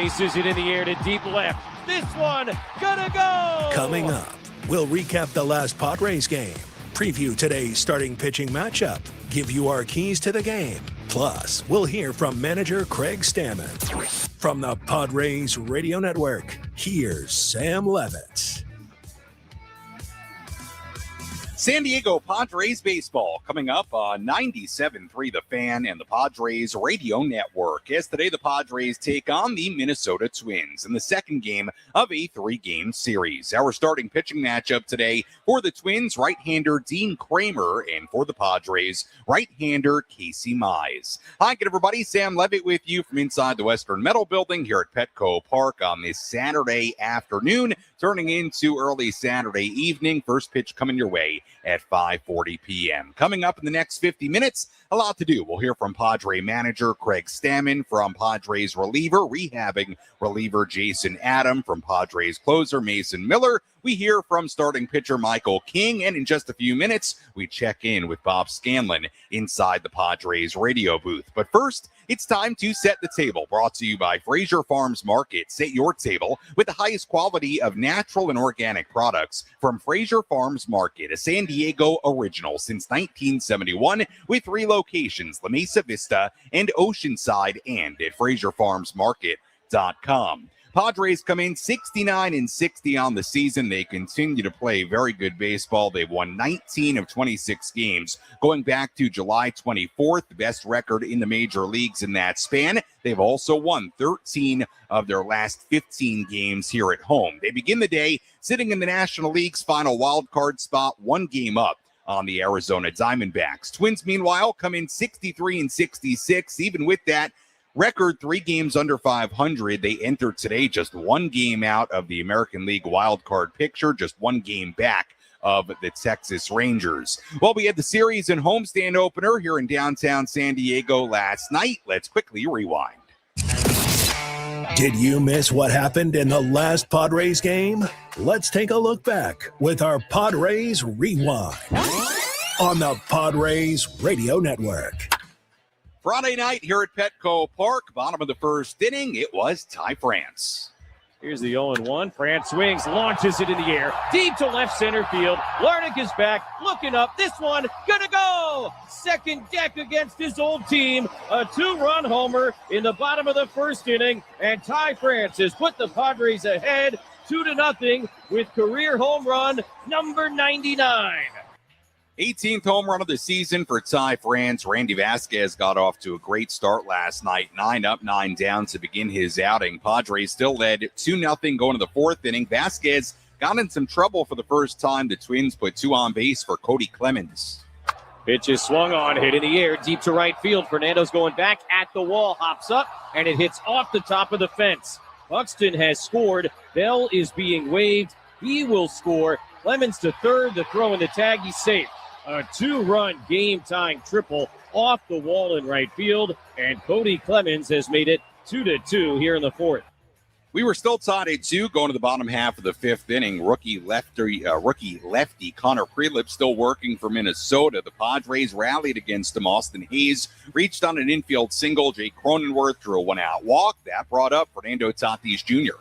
Races it in the air to deep left. This one, gonna go! Coming up, we'll recap the last Padres game, preview today's starting pitching matchup, give you our keys to the game. Plus, we'll hear from manager Craig Stammen. From the Padres Radio Network, here's Sam Levitt. San Diego Padres baseball coming up on 97.3 The Fan and the Padres Radio Network. As today the Padres take on the Minnesota Twins in the second game of a three-game series. Our starting pitching matchup today for the Twins, right-hander Dean Kramer, and for the Padres, right-hander Casey Mize. Hi, good everybody. Sam Levitt with you from inside the Western Metal Building here at Petco Park on this Saturday afternoon, turning into early Saturday evening. First pitch coming your way at 5:40 p.m. Coming up in the next 50 minutes, a lot to do. We'll hear from Padre manager Craig Stammen, from Padres rehabbing reliever Jason Adam, from Padres closer Mason Miller. We hear from starting pitcher Michael King, and in just a few minutes, we check in with Bob Scanlan inside the Padres radio booth. But first, it's time to set the table, brought to you by Fraser Farms Market. Set your table with the highest quality of natural and organic products from Fraser Farms Market, a San Diego original since 1971, with 3 locations, La Mesa Vista and Oceanside, and at FraserFarmsMarket.com. Padres come in 69-60 on the season. They continue to play very good baseball. They've won 19 of 26 games going back to July 24th, the best record in the major leagues in that span. They've also won 13 of their last 15 games here at home. They begin the day sitting in the National League's final wild card spot, 1 game up on the Arizona Diamondbacks. Twins, meanwhile, come in 63-66. Even with that record, 3 games under 500. They entered today just 1 game out of the American League wild card picture, just 1 game back of the Texas Rangers. Well, we had the series and homestand opener here in downtown San Diego last night. Let's quickly rewind. Did you miss what happened in the last Padres game? Let's take a look back with our Padres Rewind on the Padres Radio Network. Friday night here at Petco Park, bottom of the first inning, it was Ty France. Here's the 0-1. France swings, launches it in the air, deep to left center field. Larnach is back, looking up. This one, gonna go! Second deck against his old team. A 2-run homer in the bottom of the first inning. And Ty France has put the Padres ahead 2-0 with career home run number 99. 18th home run of the season for Ty France. Randy Vasquez got off to a great start last night. 9 up, 9 down to begin his outing. Padres still led 2-0 going to the 4th inning. Vasquez got in some trouble for the first time. The Twins put 2 on base for Cody Clemens. Pitch is swung on, hit in the air, deep to right field. Fernando's going back at the wall, hops up, and it hits off the top of the fence. Buxton has scored. Bell is being waved. He will score. Clemens to third. The throw in the tag. He's safe. A 2-run game-tying triple off the wall in right field, and Cody Clemens has made it 2-2 here in the 4th. We were still tied at 2 going to the bottom half of the 5th inning. Rookie lefty Connor Prelip still working for Minnesota. The Padres rallied against him. Austin Hayes reached on an infield single. Jake Cronenworth drew a 1-out walk. That brought up Fernando Tatis Jr.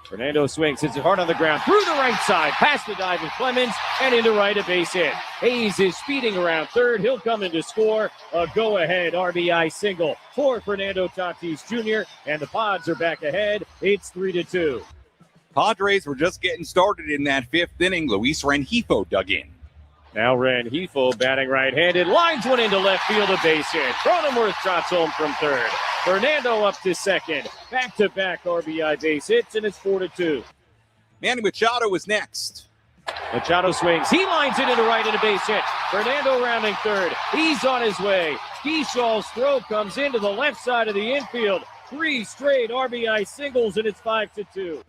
Fernando swings, hits it hard on the ground, through the right side, past the dive of Clemens, and into right, a base hit. Hayes is speeding around third. He'll come in to score a go-ahead RBI single for Fernando Tatis Jr., and the Pods are back ahead. It's 3-2. Padres were just getting started in that 5th inning. Luis Rengifo dug in. Now Rengifo batting right-handed, lines one into left field, a base hit. Cronenworth trots home from third. Fernando up to second. Back-to-back RBI base hits, and it's 4-2. Manny Machado was next. Machado swings. He lines it into right and a base hit. Fernando rounding third. He's on his way. Keeshaw's throw comes into the left side of the infield. 3 straight RBI singles, and it's 5-2.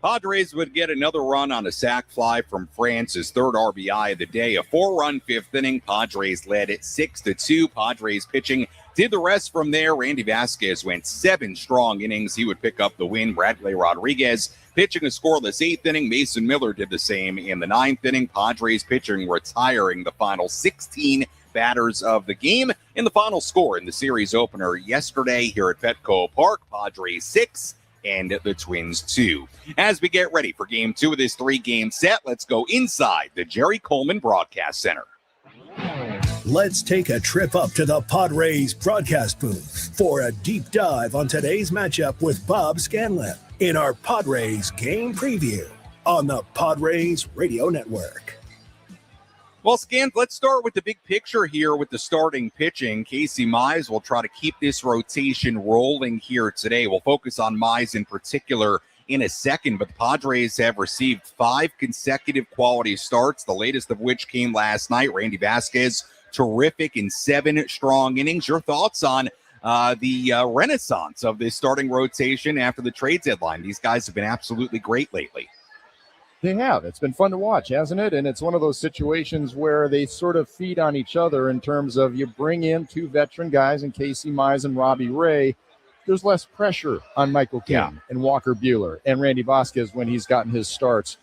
Padres would get another run on a sac fly from France's 3rd RBI of the day. A 4-run 5th inning. Padres led it 6-2. Padres pitching did the rest from there. Randy Vasquez went 7 strong innings. He would pick up the win. Bradley Rodriguez pitching a scoreless 8th inning. Mason Miller did the same in the 9th inning. Padres pitching retiring the final 16 batters of the game. And the final score in the series opener yesterday here at Petco Park, Padres 6 and the Twins 2. As we get ready for Game 2 of this 3-game set, let's go inside the Jerry Coleman Broadcast Center. Let's take a trip up to the Padres broadcast booth for a deep dive on today's matchup with Bob Scanlan in our Padres game preview on the Padres Radio Network. Well, Scan, let's start with the big picture here with the starting pitching. Casey Mize will try to keep this rotation rolling here today. We'll focus on Mize in particular in a second, but the Padres have received 5 consecutive quality starts, the latest of which came last night. Randy Vasquez, terrific in 7 strong innings. Your thoughts on the renaissance of this starting rotation after the trade deadline? These guys have been absolutely great lately. They have. It's been fun to watch, hasn't it? And it's one of those situations where they sort of feed on each other in terms of you bring in 2 veteran guys in Casey Mize and Robbie Ray. There's less pressure on Michael King and Walker Buehler and Randy Vasquez when he's gotten his starts.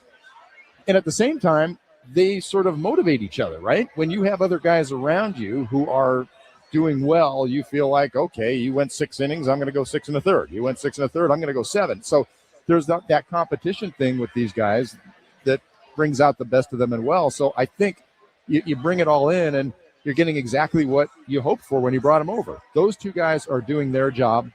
And at the same time, they sort of motivate each other, right? When you have other guys around you who are doing well, you feel like, okay, you went 6 innings, I'm going to go 6 1/3. You went 6 1/3, I'm going to go 7. So there's that competition thing with these guys that brings out the best of them and well. So I think you bring it all in and you're getting exactly what you hoped for when you brought them over. Those 2 guys are doing their job.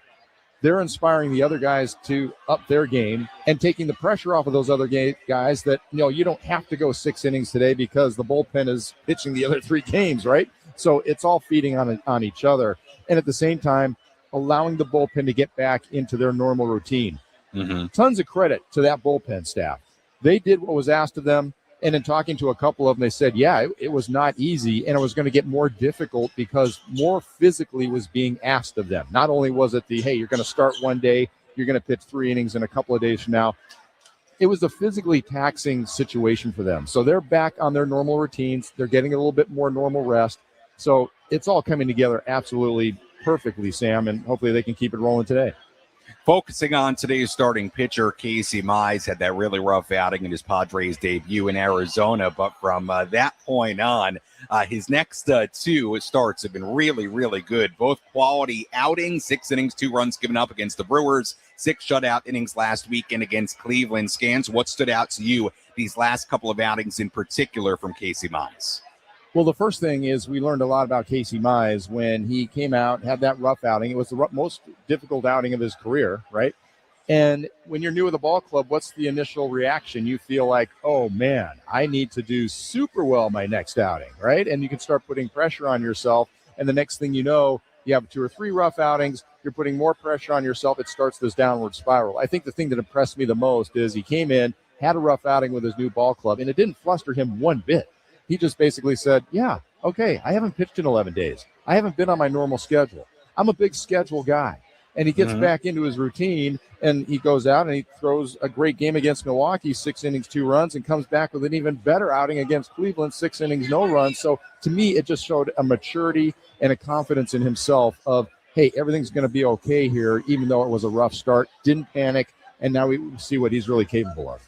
They're inspiring the other guys to up their game and taking the pressure off of those other guys that, you don't have to go 6 innings today because the bullpen is pitching the other 3 games, right? So it's all feeding on each other. And at the same time, allowing the bullpen to get back into their normal routine. Mm-hmm. Tons of credit to that bullpen staff. They did what was asked of them. And in talking to a couple of them, they said, it was not easy, and it was going to get more difficult because more physically was being asked of them. Not only was it hey, you're going to start one day, you're going to pitch 3 innings in a couple of days from now. It was a physically taxing situation for them. So they're back on their normal routines. They're getting a little bit more normal rest. So it's all coming together absolutely perfectly, Sam, and hopefully they can keep it rolling today. Focusing on today's starting pitcher, Casey Mize had that really rough outing in his Padres debut in Arizona. But from that point on, his next 2 starts have been really, really good. Both quality outings, 6 innings, 2 runs given up against the Brewers, 6 shutout innings last weekend against Cleveland. Scans, what stood out to you these last couple of outings in particular from Casey Mize? Well, the first thing is we learned a lot about Casey Mize when he came out, had that rough outing. It was the most difficult outing of his career, right? And when you're new with the ball club, what's the initial reaction? You feel like, oh, man, I need to do super well my next outing, right? And you can start putting pressure on yourself. And the next thing you know, you have 2 or 3 rough outings. You're putting more pressure on yourself. It starts this downward spiral. I think the thing that impressed me the most is he came in, had a rough outing with his new ball club, and it didn't fluster him one bit. He just basically said, okay, I haven't pitched in 11 days. I haven't been on my normal schedule. I'm a big schedule guy. And he gets back into his routine, and he goes out and he throws a great game against Milwaukee, 6 innings, 2 runs, and comes back with an even better outing against Cleveland, 6 innings, no runs. So to me, it just showed a maturity and a confidence in himself of, hey, everything's going to be okay here, even though it was a rough start. Didn't panic, and now we see what he's really capable of.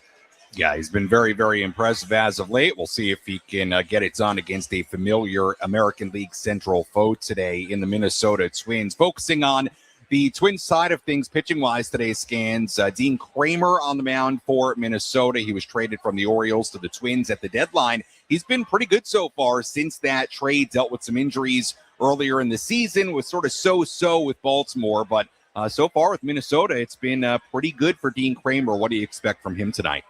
Yeah, he's been very, very impressive as of late. We'll see if he can get it done against a familiar American League Central foe today in the Minnesota Twins. Focusing on the Twins side of things, pitching-wise, today's Scans, Dean Kramer on the mound for Minnesota. He was traded from the Orioles to the Twins at the deadline. He's been pretty good so far since that trade, dealt with some injuries earlier in the season, was sort of so-so with Baltimore, but so far with Minnesota, it's been pretty good for Dean Kramer. What do you expect from him tonight?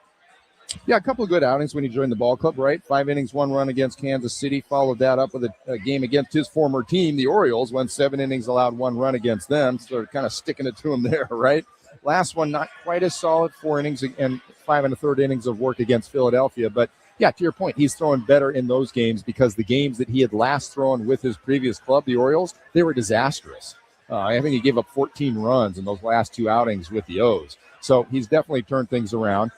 Yeah, a couple of good outings when he joined the ball club, right? 5 innings, 1 run against Kansas City, followed that up with a game against his former team, the Orioles, went 7 innings, allowed 1 run against them, so kind of sticking it to him there, right? Last one, not quite as solid, 4 innings and 5 1/3 innings of work against Philadelphia, but yeah, to your point, he's throwing better in those games because the games that he had last thrown with his previous club, the Orioles, they were disastrous. I think he gave up 14 runs in those last 2 outings with the O's. So he's definitely turned things around.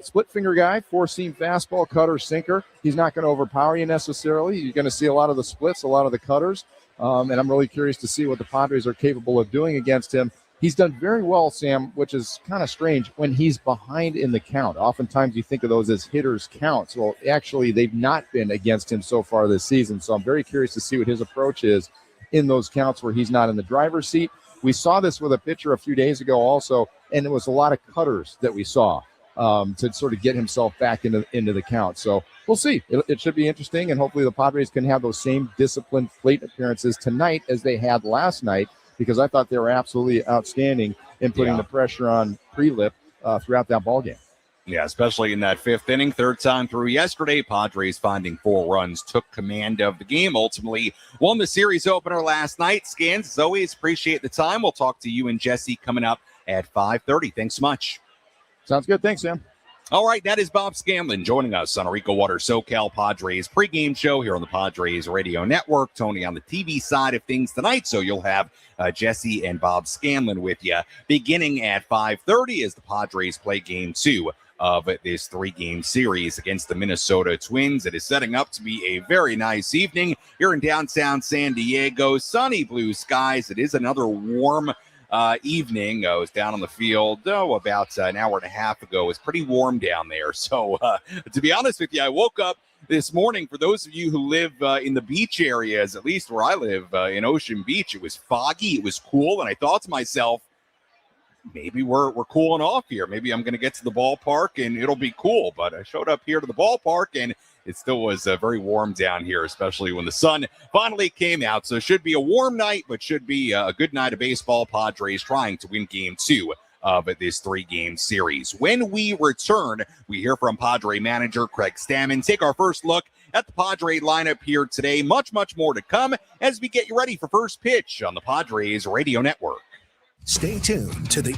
Split finger guy, 4-seam fastball, cutter, sinker. He's not going to overpower you necessarily. You're going to see a lot of the splits, a lot of the cutters. And I'm really curious to see what the Padres are capable of doing against him. He's done very well, Sam, which is kind of strange when he's behind in the count. Oftentimes you think of those as hitters' counts. Well, actually, they've not been against him so far this season. So I'm very curious to see what his approach is in those counts where he's not in the driver's seat. We saw this with a pitcher a few days ago also, and it was a lot of cutters that we saw to sort of get himself back into the count. So we'll see. It should be interesting, and hopefully the Padres can have those same disciplined plate appearances tonight as they had last night, because I thought they were absolutely outstanding in putting the pressure on Prelip throughout that ballgame. Yeah, especially in that fifth inning, third time through yesterday. Padres finding 4 runs, took command of the game, ultimately won the series opener last night. Scans, as always, appreciate the time. We'll talk to you and Jesse coming up at 5:30. Thanks so much. Sounds good. Thanks, Sam. All right, that is Bob Scanlan joining us on our EcoWater SoCal Padres pregame show here on the Padres Radio Network. Tony on the TV side of things tonight, so you'll have Jesse and Bob Scanlan with you beginning at 5:30 as the Padres play Game 2 of this 3-game series against the Minnesota Twins. It is setting up to be a very nice evening here in downtown San Diego. Sunny blue skies. It is another warm evening. I was down on the field about an hour and a half ago. It was pretty warm down there. So to be honest with you, I woke up this morning. For those of you who live in the beach areas, at least where I live in Ocean Beach, it was foggy, it was cool, and I thought to myself, maybe we're cooling off here. Maybe I'm going to get to the ballpark and it'll be cool. But I showed up here to the ballpark and it still was very warm down here, especially when the sun finally came out. So it should be a warm night, but should be a good night of baseball. Padres trying to win Game 2 of this 3-game series. When we return, we hear from Padre manager Craig Stammen. Take our first look at the Padre lineup here today. Much, much more to come as we get you ready for first pitch on the Padres Radio Network. Stay tuned to the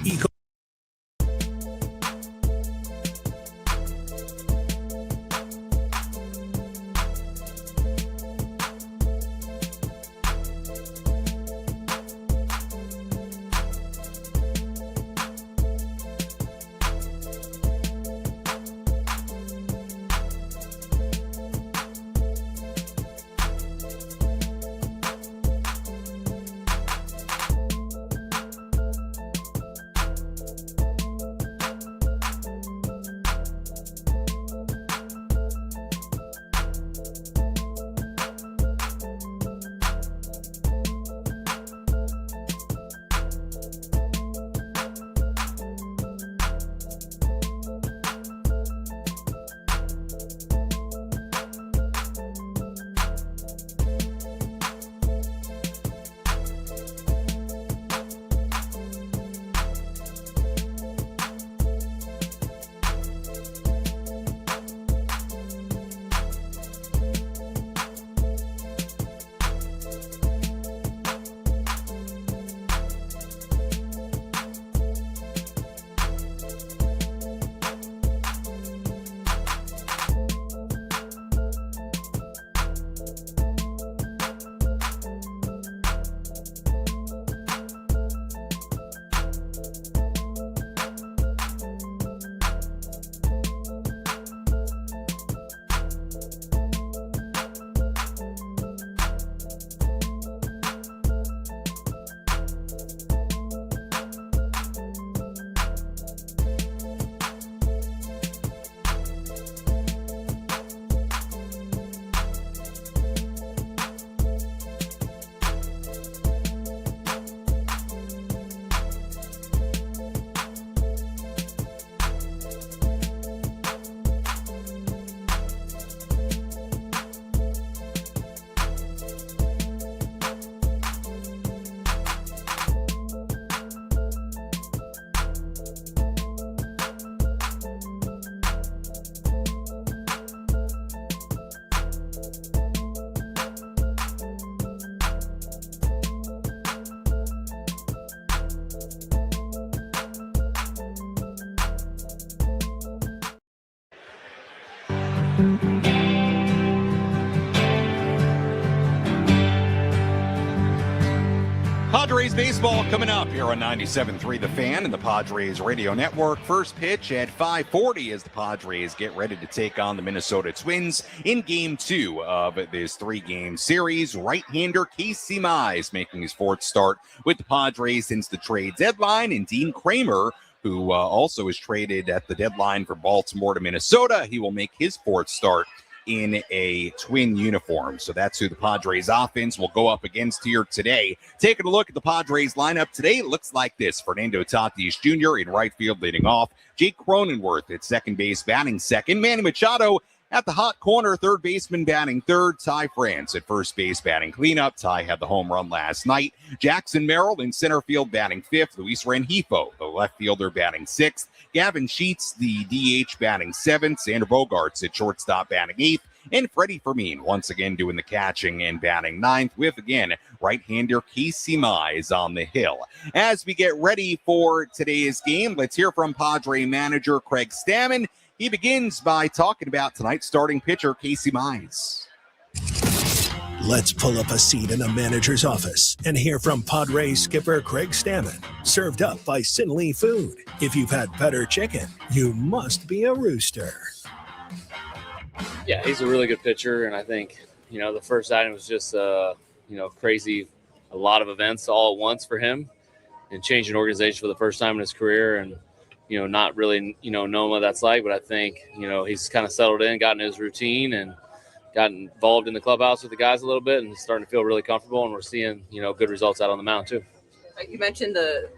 Padres baseball coming up here on 97.3 The Fan and the Padres Radio Network. First pitch at 5:40 as the Padres get ready to take on the Minnesota Twins in Game 2 of this 3-game series. Right-hander Casey Mize making his 4th start with the Padres since the trade deadline, and Dean Kramer, who also was traded at the deadline for Baltimore to Minnesota, he will make his 4th start in a Twin uniform. So that's who the Padres offense will go up against here today. Taking a look at the Padres lineup today, it looks like this. Fernando Tatis Jr. in right field leading off. Jake Cronenworth at second base batting second. Manny Machado at the hot corner, third baseman batting third. Ty France at first base batting cleanup. Ty had the home run last night. Jackson Merrill in center field batting fifth. Luis Rengifo, the left fielder, batting sixth. Gavin Sheets, the DH, batting seventh. Xander Bogaerts at shortstop batting eighth. And Freddie Fermin once again doing the catching and batting ninth, with, again, right-hander Casey Mize on the hill. As we get ready for today's game, let's hear from Padre manager Craig Stammen. He begins by talking about tonight's starting pitcher, Casey Mize. Let's pull up a seat in the manager's office and hear from Padres skipper Craig Stammen. Served up by Sinley Food. If you've had better chicken, you must be a rooster. Yeah, he's a really good pitcher, and I think, the first item was just, crazy, a lot of events all at once for him, and changing organization for the first time in his career, and, not really, knowing what that's like, but I think, he's kind of settled in, gotten his routine, and gotten involved in the clubhouse with the guys a little bit, and starting to feel really comfortable, and we're seeing, good results out on the mound, too. You mentioned the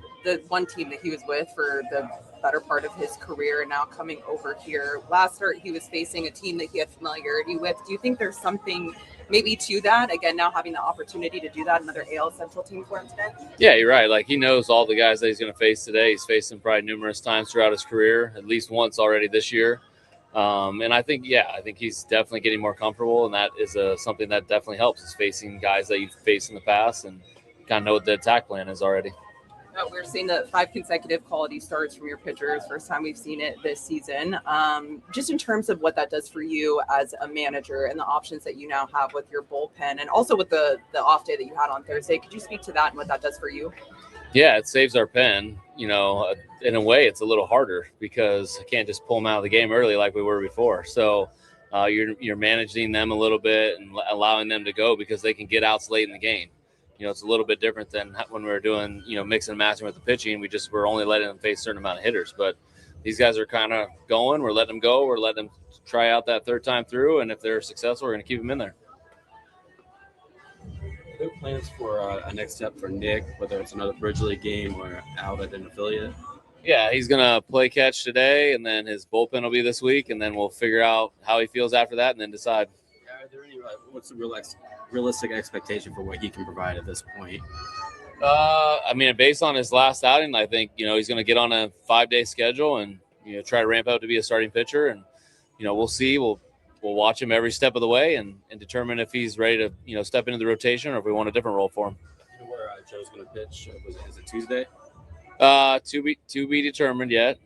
one team that he was with for the better part of his career, and now coming over here. Last start, he was facing a team that he had familiarity with. Do you think there's something maybe to that? Again, now having the opportunity to do that, another AL Central team for him today? Yeah, you're right. Like, he knows all the guys that he's going to face today. He's faced them probably numerous times throughout his career, at least once already this year. And I think he's definitely getting more comfortable, and that is something that definitely helps, is facing guys that you've faced in the past and kind of know what the attack plan is already. We're seeing the 5 consecutive quality starts from your pitchers. First time we've seen it this season. Just in terms of what that does for you as a manager and the options that you now have with your bullpen, and also with the off day that you had on Thursday, could you speak to that and what that does for you? Yeah, it saves our pen. In a way, it's a little harder because I can't just pull them out of the game early like we were before. So you're managing them a little bit and allowing them to go because they can get outs late in the game. It's a little bit different than when we were doing, mixing and matching with the pitching. We're only letting them face a certain amount of hitters. But these guys are kind of going. We're letting them go. We're letting them try out that third time through. And if they're successful, we're going to keep them in there. Are there plans for a next step for Nick, whether it's another Bridge League game or out at an affiliate? Yeah, he's going to play catch today, and then his bullpen will be this week. And then we'll figure out how he feels after that and then decide. Are there any, what's the realistic expectation for what he can provide at this point? Based on his last outing, I think, he's going to get on a 5-day schedule and, try to ramp up to be a starting pitcher. And, we'll see. We'll watch him every step of the way and determine if he's ready to, step into the rotation or if we want a different role for him. You know where Joe's going to pitch? Is it Tuesday? To be determined yet.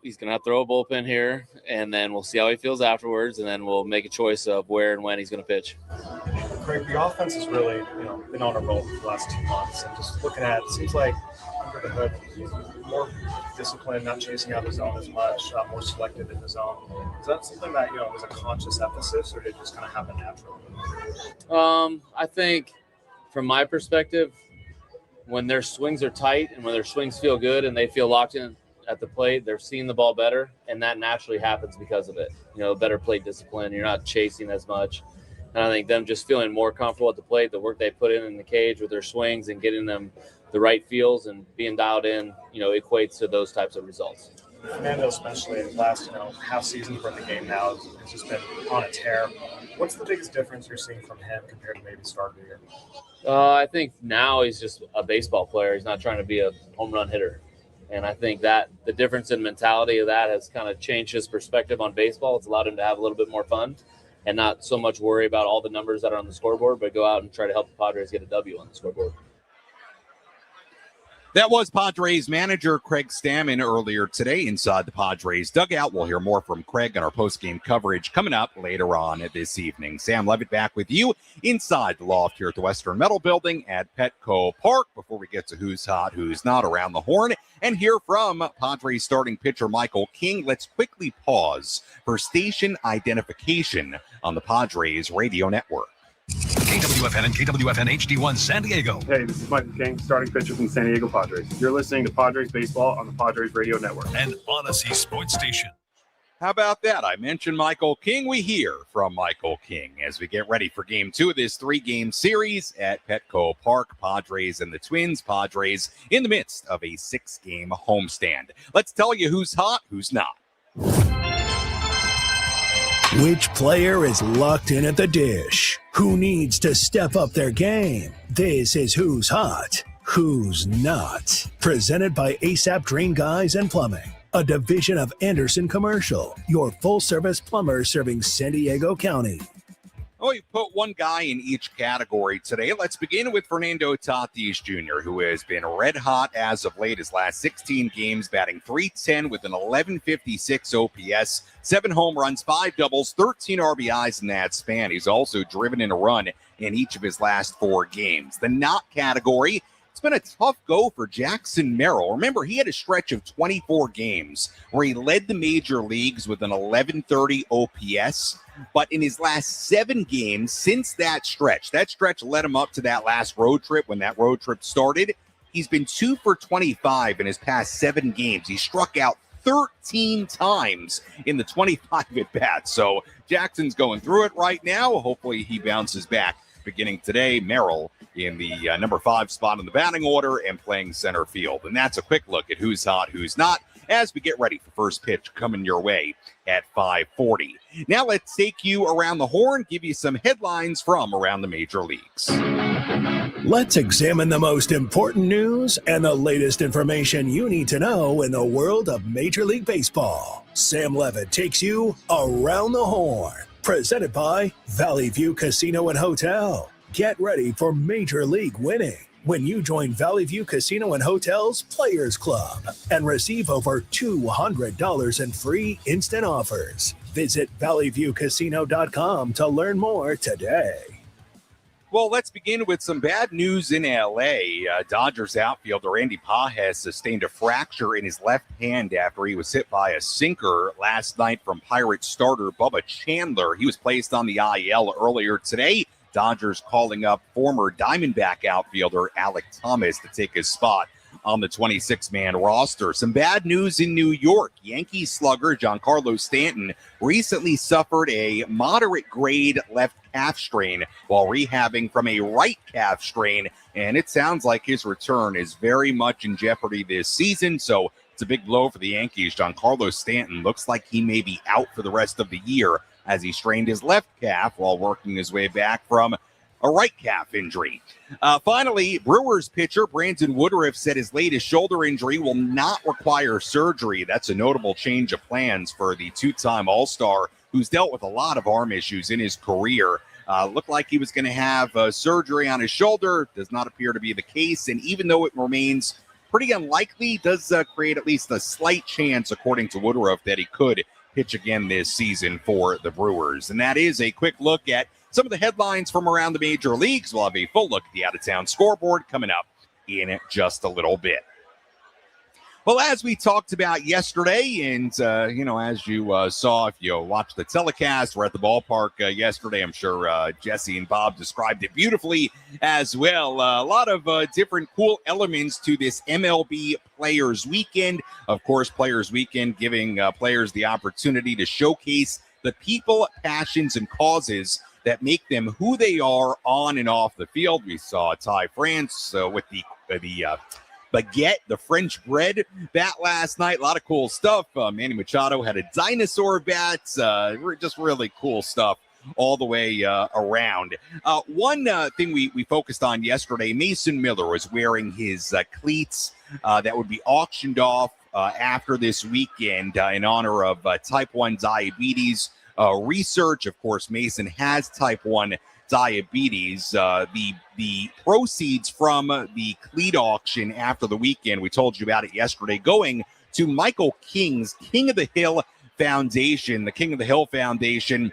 He's going to have to throw a bullpen here, and then we'll see how he feels afterwards, and then we'll make a choice of where and when he's going to pitch. Craig, the offense has really, been on a roll for the last 2 months, and just looking at it, seems like under the hood, more disciplined, not chasing out the zone as much, more selective in the zone. Is that something that was a conscious emphasis, or did it just kind of happen naturally? I think, from my perspective, when their swings are tight and when their swings feel good and they feel locked in at the plate, they're seeing the ball better, and that naturally happens because of it. Better plate discipline. You're not chasing as much. And I think them just feeling more comfortable at the plate, the work they put in the cage with their swings and getting them the right feels and being dialed in, equates to those types of results. Fernando, especially in the last, half season for the game now, has just been on a tear. What's the biggest difference you're seeing from him compared to maybe the start of the year? I think now he's just a baseball player. He's not trying to be a home run hitter. And I think that the difference in mentality of that has kind of changed his perspective on baseball. It's allowed him to have a little bit more fun and not so much worry about all the numbers that are on the scoreboard, but go out and try to help the Padres get a W on the scoreboard. That was Padres manager Craig Stammen earlier today inside the Padres dugout. We'll hear more from Craig on our post-game coverage coming up later on this evening. Sam Levitt back with you inside the loft here at the Western Metal Building at Petco Park before we get to who's hot, who's not around the horn and hear from Padres starting pitcher Michael King. Let's quickly pause for station identification on the Padres radio network. KWFN and KWFN HD1 San Diego. Hey, this is Michael King, starting pitcher from San Diego Padres. You're listening to Padres Baseball on the Padres Radio Network. And Odyssey Sports Station. How about that? I mentioned Michael King. We hear from Michael King as we get ready for game 2 of this 3-game series at Petco Park. Padres and the Twins. Padres in the midst of a 6-game homestand. Let's tell you who's hot, who's not. Which player is locked in at the dish? Who needs to step up their game? This is Who's Hot, Who's Not. Presented by ASAP Drain Guys and Plumbing, a division of Anderson Commercial, your full-service plumber serving San Diego County. Oh, you put one guy in each category today. Let's begin with Fernando Tatis Jr., who has been red hot as of late. His last 16 games, batting .310 with an 1156 OPS, 7 home runs, 5 doubles, 13 RBIs in that span. He's also driven in a run in each of his last 4 games. The not category, it's been a tough go for Jackson Merrill. Remember, he had a stretch of 24 games where he led the major leagues with an 1130 OPS. But in his last 7 games since that stretch led him up to that last road trip. When that road trip started, he's been 2 for 25 in his past 7 games. He struck out 13 times in the 25 at-bats. So Jackson's going through it right now. Hopefully he bounces back beginning today. Merrill in the number 5 spot in the batting order and playing center field. And that's a quick look at who's hot, who's not, as we get ready for first pitch coming your way at 5:40. Now let's take you around the horn, give you some headlines from around the major leagues. Let's examine the most important news and the latest information you need to know in the world of Major League Baseball. Sam Levitt takes you around the horn. Presented by Valley View Casino and Hotel. Get ready for Major League winning when you join Valley View Casino and Hotel's Players Club and receive over $200 in free instant offers. Visit valleyviewcasino.com to learn more today. Well, let's begin with some bad news in L.A. Dodgers outfielder Andy Pages sustained a fracture in his left hand after he was hit by a sinker last night from Pirates starter Bubba Chandler. He was placed on the IL earlier today. Dodgers calling up former Diamondback outfielder Alec Thomas to take his spot on the 26-man roster. Some bad news in New York. Yankees slugger Giancarlo Stanton recently suffered a moderate-grade left calf strain while rehabbing from a right calf strain, and it sounds like his return is very much in jeopardy this season, so it's a big blow for the Yankees. Giancarlo Stanton looks like he may be out for the rest of the year as he strained his left calf while working his way back from a right calf injury. Finally, Brewers pitcher Brandon Woodruff said his latest shoulder injury will not require surgery. That's a notable change of plans for the 2-time All-Star who's dealt with a lot of arm issues in his career. Looked like he was going to have surgery on his shoulder. Does not appear to be the case. And even though it remains pretty unlikely, does create at least a slight chance, according to Woodruff, that he could pitch again this season for the Brewers. And that is a quick look at some of the headlines from around the major leagues. We'll have a full look at the out-of-town scoreboard coming up in just a little bit. Well, as we talked about yesterday, and, as you saw, if you watched the telecast, we're at the ballpark yesterday. I'm sure Jesse and Bob described it beautifully as well. A lot of different cool elements to this MLB Players Weekend. Of course, Players Weekend giving players the opportunity to showcase the people, passions, and causes that make them who they are on and off the field. We saw Ty France with the baguette, the French bread bat last night. A lot of cool stuff. Manny Machado had a dinosaur bat. Just really cool stuff all the way around. One thing we focused on yesterday, Mason Miller was wearing his cleats that would be auctioned off after this weekend in honor of type 1 diabetes research. Of course, Mason has type 1 diabetes. The proceeds from the cleat auction after the weekend, we told you about it yesterday, going to Michael King's King of the Hill Foundation. The King of the Hill Foundation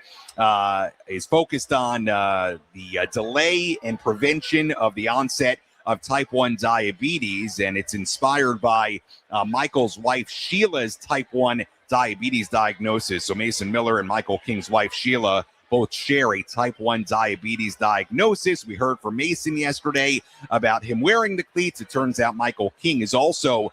is focused on the delay and prevention of the onset of type 1 diabetes, and it's inspired by Michael's wife Sheila's type 1 diabetes diagnosis. So Mason Miller and Michael King's wife Sheila both share a type 1 diabetes diagnosis. We heard from Mason yesterday about him wearing the cleats. It turns out Michael King is also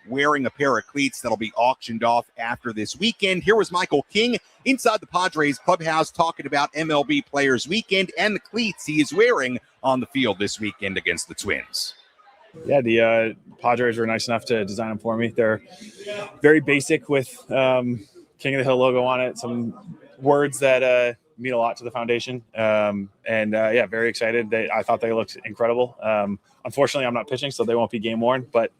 wearing a pair of cleats that'll be auctioned off after this weekend. Here was Michael King inside the Padres clubhouse talking about MLB Players Weekend and the cleats he is wearing on the field this weekend against the Twins. Yeah, the Padres were nice enough to design them for me. They're very basic with King of the Hill logo on it, some words that mean a lot to the foundation. Yeah, very excited. I thought they looked incredible. Unfortunately, I'm not pitching, so they won't be game worn, but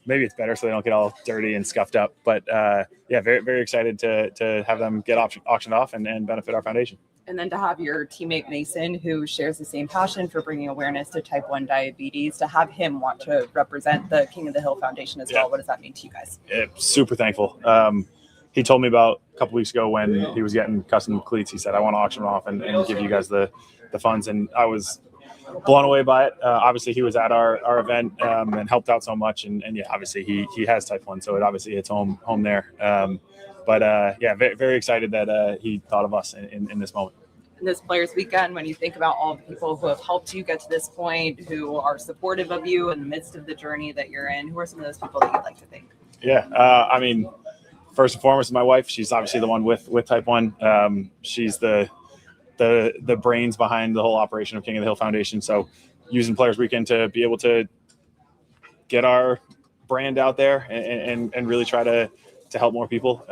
maybe it's better so they don't get all dirty and scuffed up. But yeah, very, very excited to have them get auctioned off and benefit our foundation. And then to have your teammate Mason, who shares the same passion for bringing awareness to type 1 diabetes, to have him want to represent the King of the Hill Foundation as well. What does that mean to you guys? Yeah, super thankful. He told me about a couple weeks ago when he was getting custom cleats. He said, I want to auction them off and give you guys the funds. And I was blown away by it. Obviously, he was at our event and helped out so much. And yeah, obviously, he has type 1, so it obviously hits home there. Yeah, very, very excited that he thought of us in this moment. In this Players Weekend, when you think about all the people who have helped you get to this point, who are supportive of you in the midst of the journey that you're in, who are some of those people that you'd like to thank? Yeah, I mean, first and foremost, my wife. She's obviously the one with type 1. She's the brains behind the whole operation of King of the Hill Foundation. So using Players Weekend to be able to get our brand out there and really try to help more people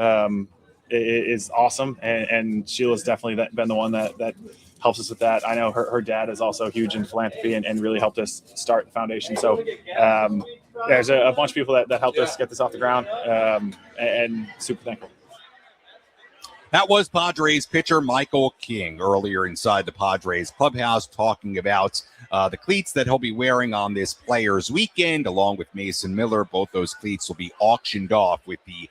is awesome. And Sheila's definitely been the one that helps us with that. I know her dad is also huge in philanthropy and really helped us start the foundation. So there's a bunch of people that helped us get this off the ground, and super thankful. That was Padres pitcher Michael King earlier inside the Padres clubhouse talking about the cleats that he'll be wearing on this Players Weekend, along with Mason Miller. Both those cleats will be auctioned off with the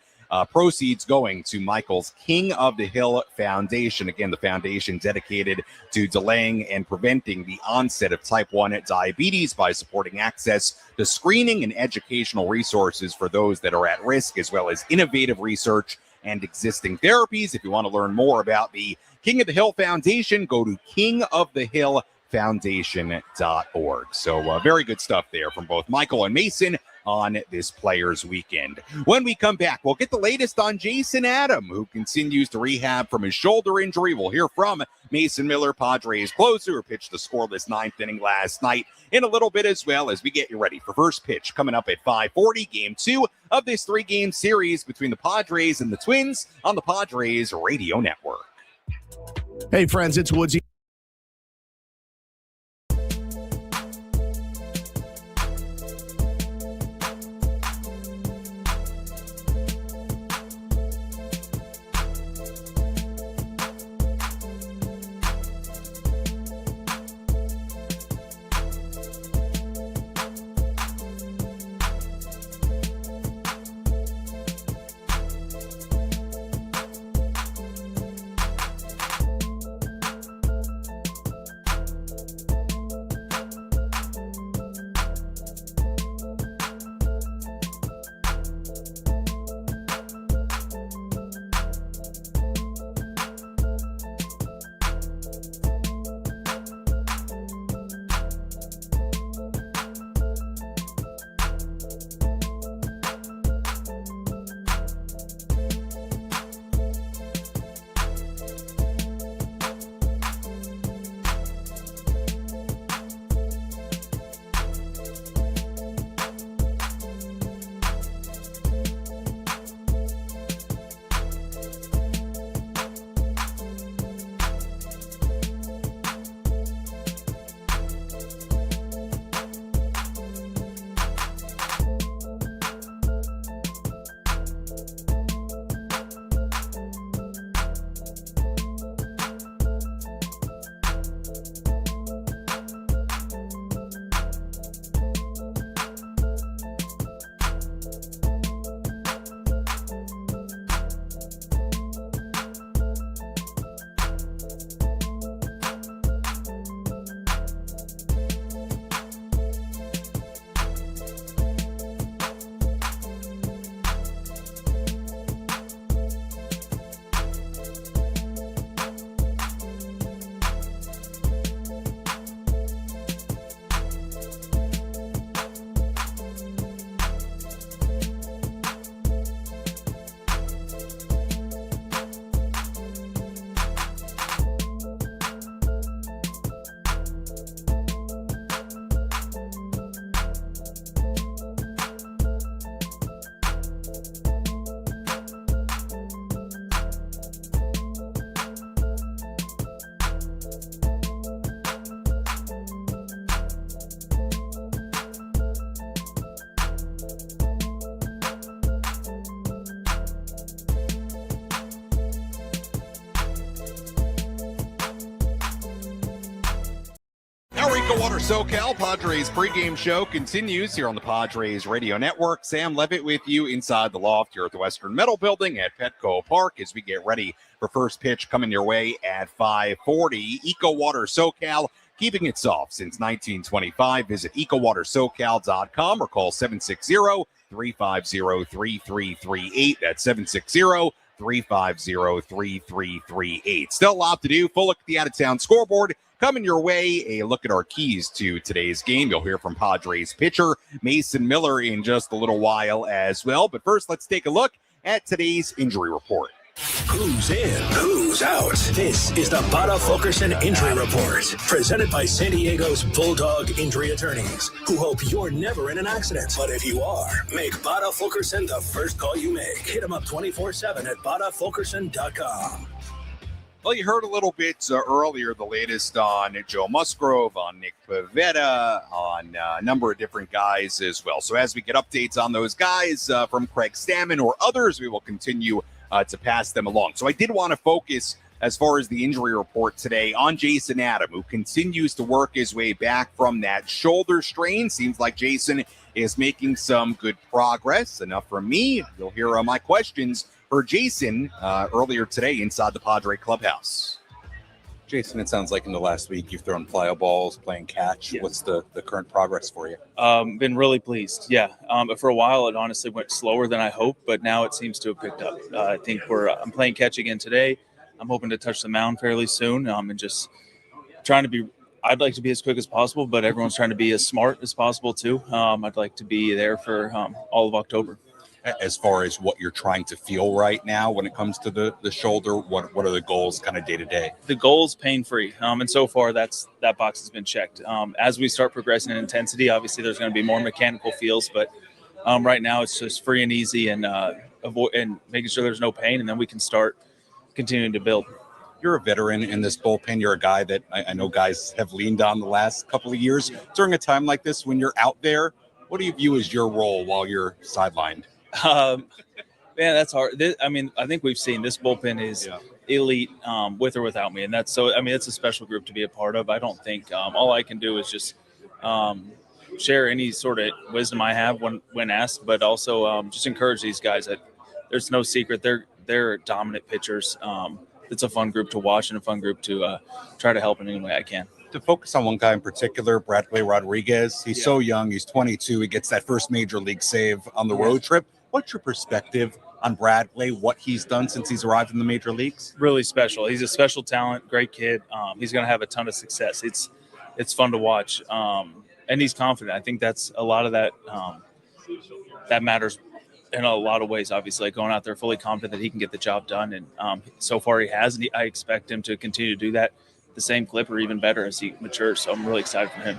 proceeds going to Michael's King of the Hill Foundation. Again, the foundation dedicated to delaying and preventing the onset of type 1 diabetes by supporting access to screening and educational resources for those that are at risk, as well as innovative research and existing therapies. If you want to learn more about the King of the Hill Foundation, go to kingofthehillfoundation.org. So very good stuff there from both Michael and Mason on this Players Weekend. When we come back, we'll get the latest on Jason Adam, who continues to rehab from his shoulder injury. We'll hear from Mason Miller, Padres closer, who pitched the scoreless 9th inning last night, in a little bit, as well as we get you ready for first pitch coming up at 5:40, Game 2 of this 3-game series between the Padres and the Twins on the Padres Radio Network. Hey, friends, it's Woodsy. EcoWater SoCal Padres pregame show continues here on the Padres Radio Network. Sam Levitt with you inside the loft here at the Western Metal Building at Petco Park as we get ready for first pitch coming your way at 5:40. EcoWater SoCal, keeping it soft since 1925. Visit EcoWaterSoCal.com or call 760-350-3338. That's 760-350-3338. Still a lot to do. Full look at the out-of-town scoreboard coming your way. A look at our keys to today's game. You'll hear from Padres pitcher Mason Miller in just a little while as well. But first, let's take a look at today's injury report. Who's in? Who's out? This is the Bada Fulkerson Injury Report, presented by San Diego's Bulldog Injury Attorneys, who hope you're never in an accident. But if you are, make Bada Fulkerson the first call you make. Hit them up 24/7 at badafulkerson.com. Well, you heard a little bit earlier, the latest on Joe Musgrove, on Nick Pivetta, on a number of different guys as well. So as we get updates on those guys from Craig Stammen or others, we will continue to pass them along. So I did want to focus, as far as the injury report today, on Jason Adam, who continues to work his way back from that shoulder strain. Seems like Jason is making some good progress. Enough from me. You'll hear my questions for Jason earlier today inside the Padre clubhouse. Jason, it sounds like in the last week you've thrown fly balls, playing catch. Yes. What's the current progress for you? Been really pleased. Yeah. For a while, it honestly went slower than I hoped, but now it seems to have picked up. I think I'm playing catch again today. I'm hoping to touch the mound fairly soon, and just trying to be. I'd like to be as quick as possible, but everyone's trying to be as smart as possible too. I'd like to be there for all of October. As far as what you're trying to feel right now when it comes to the shoulder, what are the goals kind of day to day? The goal's pain-free, and so far that box has been checked. As we start progressing in intensity, obviously there's going to be more mechanical feels, but right now it's just free and easy and avoid and making sure there's no pain, and then we can start continuing to build. You're a veteran in this bullpen. You're a guy that I know guys have leaned on the last couple of years. During a time like this, when you're out there, what do you view as your role while you're sidelined? Man, that's hard. I think we've seen this bullpen is elite with or without me, and it's a special group to be a part of. I don't think all I can do is just share any sort of wisdom I have when asked, but also just encourage these guys that there's no secret. They're dominant pitchers. It's a fun group to watch and a fun group to try to help in any way I can. To focus on one guy in particular, Bradley Rodriguez. He's so young. He's 22. He gets that first major league save on the road trip. What's your perspective on Bradley, what he's done since he's arrived in the major leagues? Really special. He's a special talent, great kid. He's going to have a ton of success. It's fun to watch, and he's confident. I think that's a lot of that. That matters in a lot of ways. Obviously, like going out there fully confident that he can get the job done, and so far he has. And I expect him to continue to do that the same clip or even better as he matures. So I'm really excited for him.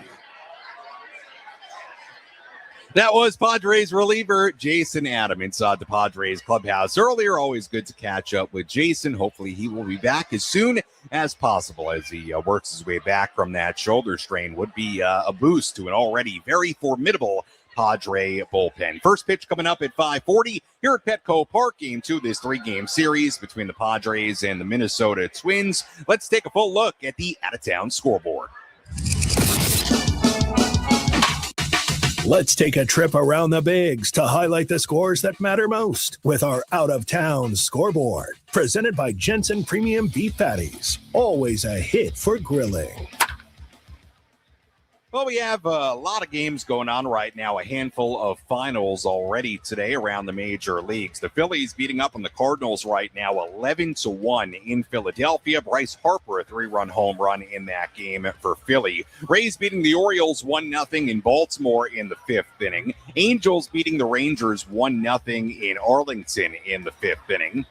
That was Padres reliever Jason Adam inside the Padres clubhouse earlier. Always good to catch up with Jason. Hopefully he will be back as soon as possible as he works his way back from that shoulder strain. Would be a boost to an already very formidable Padre bullpen. First pitch coming up at 5:40 here at Petco Park. Game 2 of this 3-game series between the Padres and the Minnesota Twins. Let's take a full look at the out-of-town scoreboard. Let's take a trip around the bigs to highlight the scores that matter most with our out-of-town scoreboard. Presented by Jensen Premium Beef Patties. Always a hit for grilling. Well, we have a lot of games going on right now, a handful of finals already today around the major leagues. The Phillies beating up on the Cardinals right now, 11-1 in Philadelphia. Bryce Harper, a 3-run home run in that game for Philly. Rays beating the Orioles 1-0 in Baltimore in the 5th inning. Angels beating the Rangers 1-0 in Arlington in the 5th inning.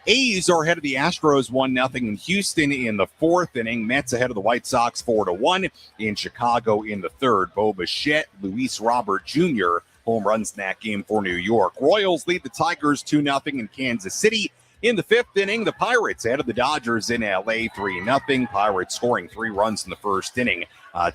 A's are ahead of the Astros 1-0 in Houston in the 4th inning. Mets ahead of the White Sox 4-1 in Chicago in the 3rd. Bo Bichette, Luis Robert Jr. home runs in that game for New York. Royals lead the Tigers 2-0 in Kansas City. In the 5th inning, the Pirates ahead of the Dodgers in L.A. 3-0. Pirates scoring 3 runs in the 1st inning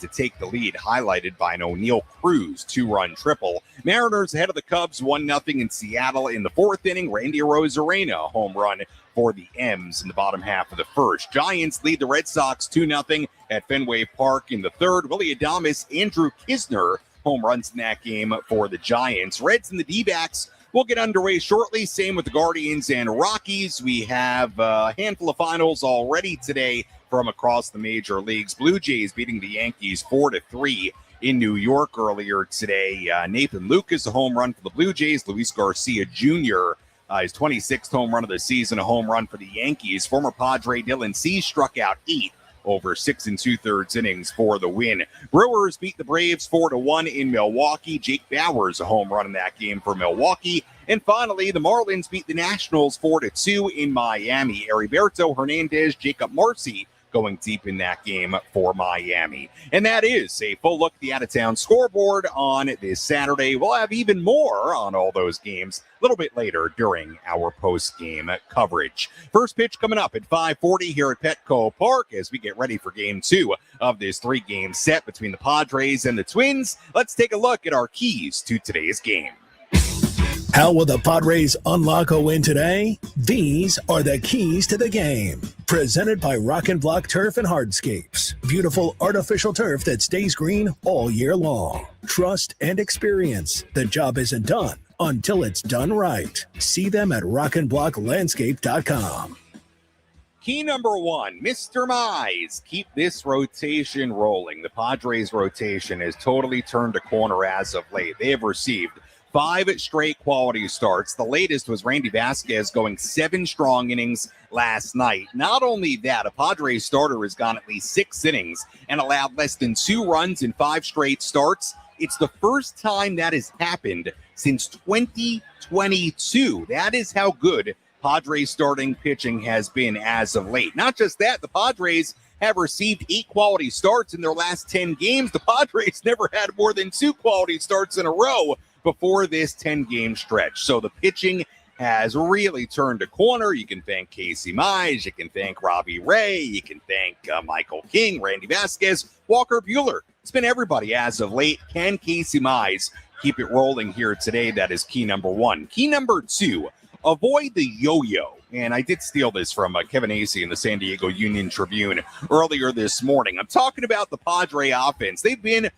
to take the lead, highlighted by an O'Neill Cruz 2-run triple. Mariners ahead of the Cubs 1-0 in Seattle in the 4th inning. Randy Arozarena, a home run for the M's in the bottom half of the 1st. Giants lead the Red Sox 2-0 at Fenway Park in the third. Willie Adames, Andrew Kisner, home runs in that game for the Giants. Reds and the D-backs will get underway shortly. Same with the Guardians and Rockies. We have a handful of finals already today from across the major leagues. Blue Jays beating the Yankees 4-3 in New York earlier today. Nathan Lucas, a home run for the Blue Jays. Luis Garcia Jr., his 26th home run of the season, a home run for the Yankees. Former Padre Dylan Cease struck out 8 over 6 2/3 innings for the win. Brewers beat the Braves 4-1 in Milwaukee. Jake Bauers, a home run in that game for Milwaukee. And finally, the Marlins beat the Nationals 4-2 in Miami. Heriberto Hernandez, Jacob Marcy going deep in that game for Miami. And that is a full look at the out-of-town scoreboard on this Saturday. We'll have even more on all those games a little bit later during our post-game coverage. First pitch coming up at 5:40 here at Petco Park as we get ready for Game 2 of this 3-game set between the Padres and the Twins. Let's take a look at our keys to today's game. How will the Padres unlock a win today? These are the keys to the game. Presented by Rock and Block Turf and Hardscapes. Beautiful artificial turf that stays green all year long. Trust and experience. The job isn't done until it's done right. See them at rockandblocklandscape.com. Key number 1, Mr. Mize. Keep this rotation rolling. The Padres rotation has totally turned a corner as of late. They have received 5 straight quality starts. The latest was Randy Vasquez going 7 strong innings last night. Not only that, a Padres starter has gone at least 6 innings and allowed less than 2 runs in 5 straight starts. It's the first time that has happened since 2022. That is how good Padres starting pitching has been as of late. Not just that, the Padres have received 8 quality starts in their last 10 games. The Padres never had more than 2 quality starts in a row before this 10-game stretch. So the pitching has really turned a corner. You can thank Casey Mize. You can thank Robbie Ray. You can thank Michael King, Randy Vasquez, Walker Buehler. It's been everybody as of late. Can Casey Mize keep it rolling here today? That is key number 1. Key number 2, avoid the yo-yo. And I did steal this from Kevin Acey in the San Diego Union-Tribune earlier this morning. I'm talking about the Padre offense. They've been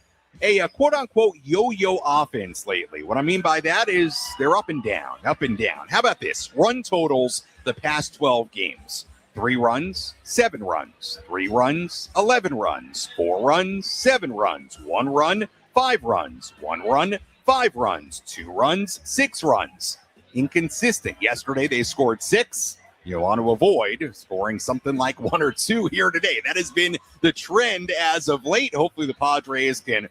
a quote-unquote yo-yo offense lately. What I mean by that is they're up and down, up and down. How about this? Run totals the past 12 games. 3 runs, 7 runs. 3 runs, 11 runs. 4 runs, 7 runs. 1 run, 5 runs. 1 run, 5 runs. 2 runs, 6 runs. Inconsistent. Yesterday they scored 6. You want to avoid scoring something like 1 or 2 here today. That has been the trend as of late. Hopefully the Padres can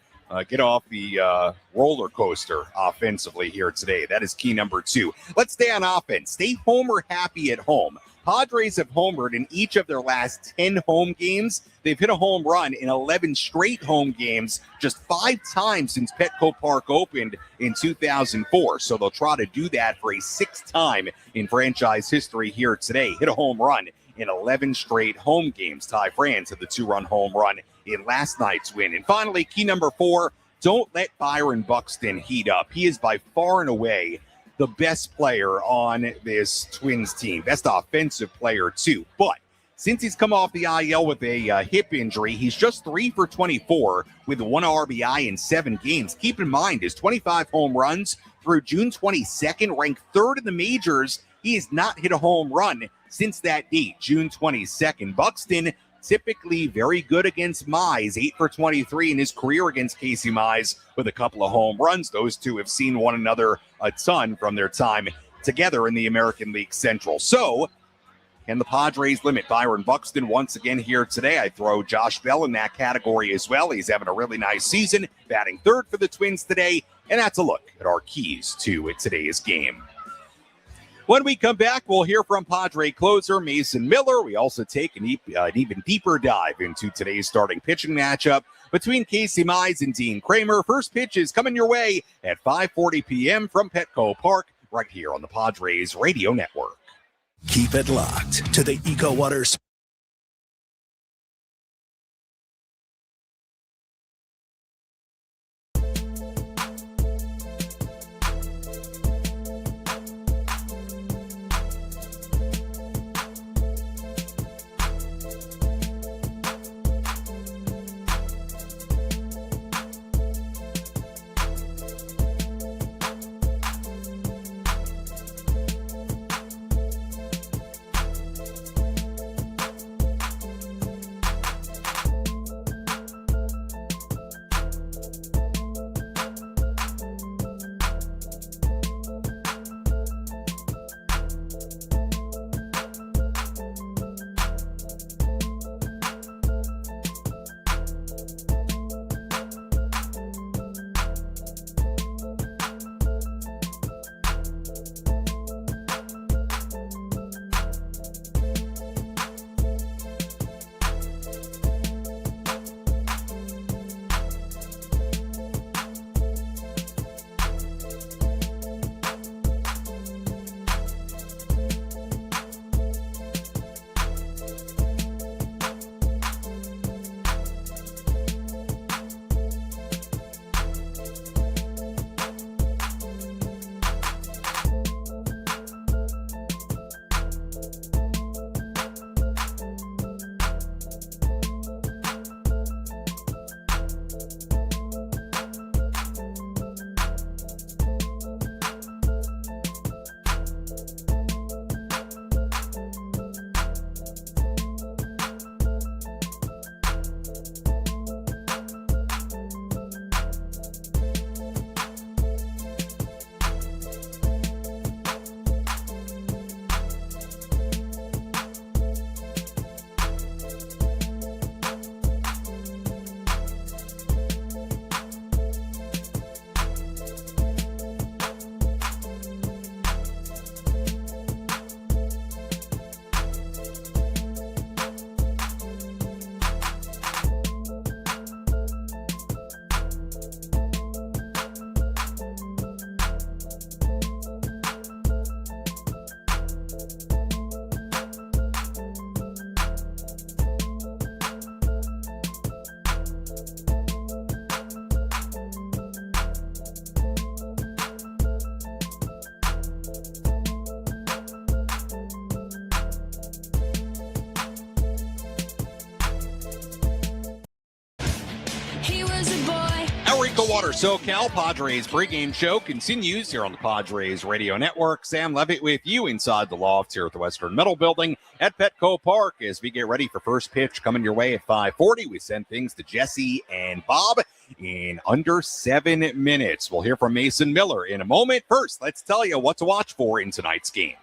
get off the roller coaster offensively here today. That is key number 2. Let's stay on offense. Stay homer happy at home. Padres have homered in each of their last 10 home games. They've hit a home run in 11 straight home games, just 5 times since Petco Park opened in 2004. So they'll try to do that for a 6th time in franchise history here today. Hit a home run in 11 straight home games. Ty France had the 2-run home run in last night's win. And finally, key number 4, don't let Byron Buxton heat up. He is by far and away the best player on this Twins team. Best offensive player, too. But since he's come off the IL with a hip injury, he's just 3 for 24 with 1 RBI in 7 games. Keep in mind, his 25 home runs through June 22nd, ranked 3rd in the majors. He has not hit a home run since that date, June 22nd. Buxton typically very good against Mize, 8 for 23 in his career against Casey Mize with a couple of home runs. Those two have seen one another a ton from their time together in the American League Central. So can the Padres limit Byron Buxton once again here today? I throw Josh Bell in that category as well. He's having a really nice season, batting 3rd for the Twins today. And that's a look at our keys to today's game. When we come back, we'll hear from Padre closer Mason Miller. We also take an even deeper dive into today's starting pitching matchup between Casey Mize and Dean Kramer. First pitch is coming your way at 5:40 p.m. from Petco Park, right here on the Padres Radio Network. Keep it locked to the EcoWater. EcoWater SoCal Padres pregame show continues here on the Padres Radio Network. Sam Levitt with you inside the loft here at the Western Metal Building at Petco Park as we get ready for first pitch coming your way at 5:40. We send things to Jesse and Bob in under 7 minutes. We'll hear from Mason Miller in a moment. First, let's tell you what to watch for in tonight's game.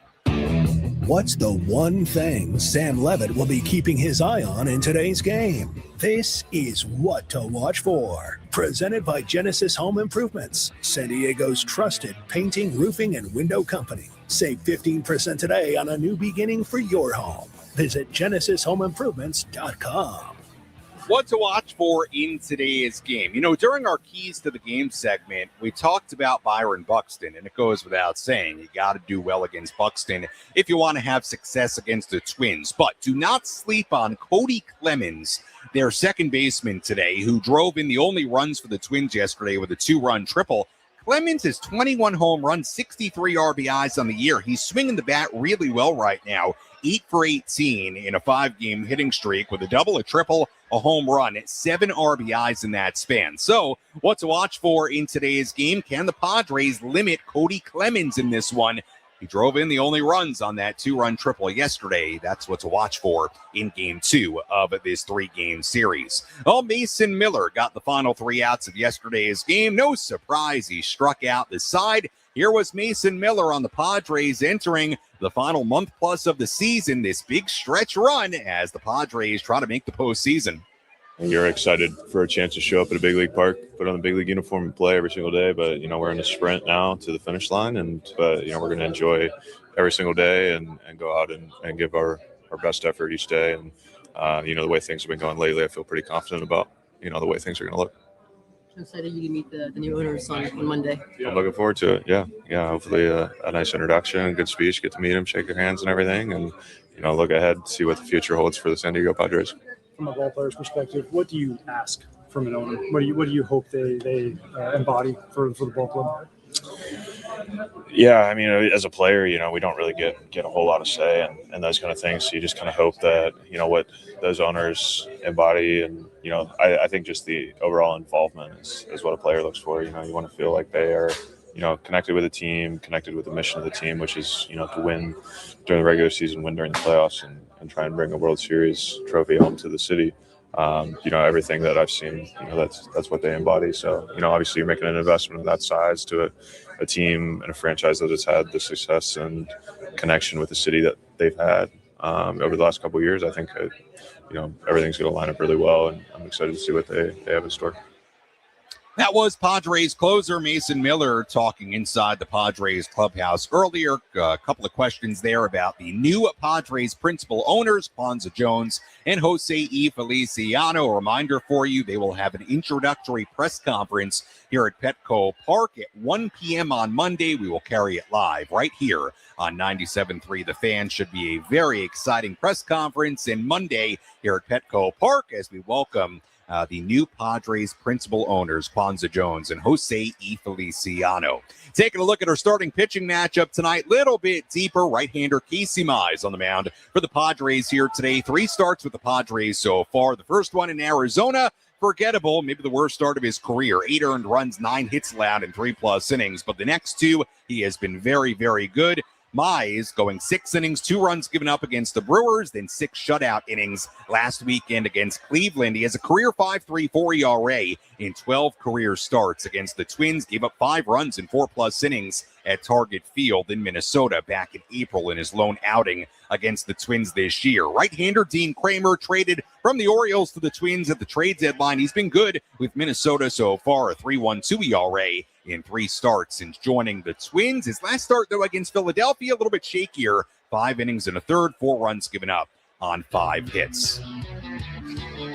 What's the one thing Sam Levitt will be keeping his eye on in today's game? This is What to Watch For, presented by Genesis Home Improvements, San Diego's trusted painting, roofing, and window company. Save 15% today on a new beginning for your home. Visit GenesisHomeImprovements.com. What to watch for in today's game. You know, during our Keys to the Game segment, we talked about Byron Buxton, and it goes without saying, you got to do well against Buxton if you want to have success against the Twins. But do not sleep on Cody Clemens, their second baseman today, who drove in the only runs for the Twins yesterday with a 2-run triple. Clemens has 21 home runs, 63 RBIs on the year. He's swinging the bat really well right now. 8 for 18 in a 5-game hitting streak with a double, a triple, a home run. 7 RBIs in that span. So what to watch for in today's game? Can the Padres limit Cody Clemens in this one? He drove in the only runs on that 2-run triple yesterday. That's what to watch for in Game 2 of this 3-game series. Well, Mason Miller got the final 3 outs of yesterday's game. No surprise, he struck out the side. Here was Mason Miller on the Padres entering the final month plus of the season, this big stretch run as the Padres try to make the postseason. You're excited for a chance to show up at a big league park, put on the big league uniform and play every single day. But, you know, we're in a sprint now to the finish line, but you know, we're going to enjoy every single day and go out and give our best effort each day. And, you know, the way things have been going lately, I feel pretty confident about, you know, the way things are going to look. I'm excited you can meet the new owners on Monday. I'm looking forward to it. Yeah. Hopefully a nice introduction, good speech, get to meet them, shake their hands and everything, and you know, look ahead, see what the future holds for the San Diego Padres. From a ball player's perspective, what do you ask from an owner? What do you hope they embody for the ball club? Yeah, I mean, as a player, you know, we don't really get a whole lot of say and those kind of things. So you just kind of hope that, you know, what those owners embody. And, you know, I think just the overall involvement is what a player looks for. You know, you want to feel like they are, you know, connected with the team, connected with the mission of the team, which is, you know, to win during the regular season, win during the playoffs, and try and bring a World Series trophy home to the city. You know, everything that I've seen, you know, that's what they embody. So, you know, obviously you're making an investment of that size to a team and a franchise that has had the success and connection with the city that they've had over the last couple of years. I think, you know, everything's going to line up really well, and I'm excited to see what they have in store. That was Padres closer Mason Miller talking inside the Padres clubhouse earlier. A couple of questions there about the new Padres principal owners, Ponza Jones and Jose E. Feliciano. A reminder for you, they will have an introductory press conference here at Petco Park at 1 p.m. on Monday. We will carry it live right here on 97.3 The Fan. Should be a very exciting press conference in Monday here at Petco Park as we welcome the new Padres principal owners, Ponza Jones and Jose E. Feliciano. Taking a look at our starting pitching matchup tonight, little bit deeper. Right-hander Casey Mize on the mound for the Padres here today. 3 starts with the Padres so far. The first one in Arizona, forgettable, maybe the worst start of his career. 8 earned runs, 9 hits allowed in 3+ innings. But the next 2, he has been very, very good. Mize going 6 innings, 2 runs given up against the Brewers, then 6 shutout innings last weekend against Cleveland. He has a career 5.34 ERA in 12 career starts against the Twins. Gave up 5 runs in 4+ innings at Target Field in Minnesota back in April in his lone outing against the Twins this year. Right-hander Dean Kramer traded from the Orioles to the Twins at the trade deadline. He's been good with Minnesota so far, a 3.12 ERA in 3 starts since joining the Twins. His last start, though, against Philadelphia, a little bit shakier. 5 innings and a third, 4 runs given up on 5 hits.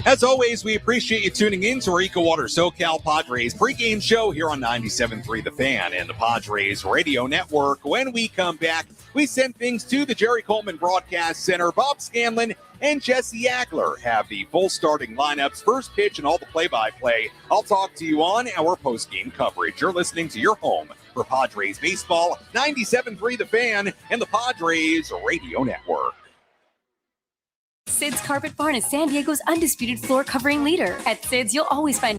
As always, we appreciate you tuning in to our EcoWater SoCal Padres pregame show here on 97.3 The Fan and the Padres Radio Network. When we come back, we send things to the Jerry Coleman Broadcast Center. Bob Scanlan and Jesse Agler have the full starting lineups, first pitch, and all the play-by-play. I'll talk to you on our post-game coverage. You're listening to your home for Padres baseball, 97.3 The Fan and the Padres Radio Network. Sid's Carpet Barn is San Diego's undisputed floor covering leader. At Sid's, you'll always find